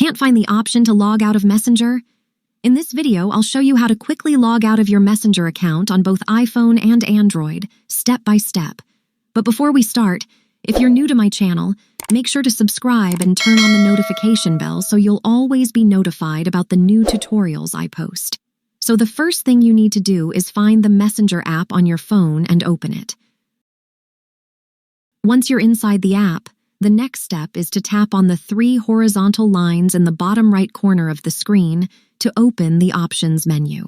Can't find the option to log out of Messenger? In this video, I'll show you how to quickly log out of your Messenger account on both iPhone and Android, step by step. But before we start, if you're new to my channel, make sure to subscribe and turn on the notification bell so you'll always be notified about the new tutorials I post. So the first thing you need to do is find the Messenger app on your phone and open it. Once you're inside the app, the next step is to tap on the 3 horizontal lines in the bottom right corner of the screen to open the Options menu.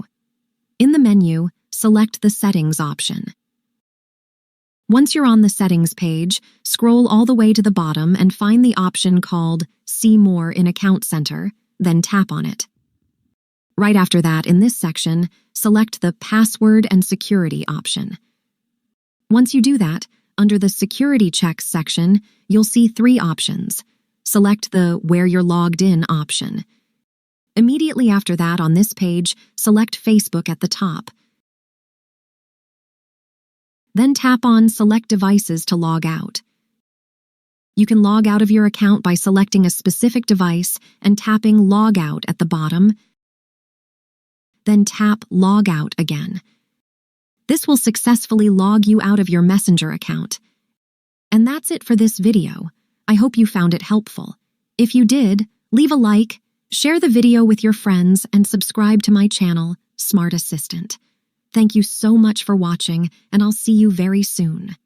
In the menu, select the Settings option. Once you're on the Settings page, scroll all the way to the bottom and find the option called See More in Account Center, then tap on it. Right after that, in this section, select the Password and Security option. Once you do that, under the Security Checks section, you'll see 3 options. Select the Where You're Logged In option. Immediately after that, on this page, select Facebook at the top. Then tap on Select Devices to log out. You can log out of your account by selecting a specific device and tapping Log Out at the bottom. Then tap Log Out again. This will successfully log you out of your Messenger account. And that's it for this video. I hope you found it helpful. If you did, leave a like, share the video with your friends, and subscribe to my channel, Smart Assistant. Thank you so much for watching, and I'll see you very soon.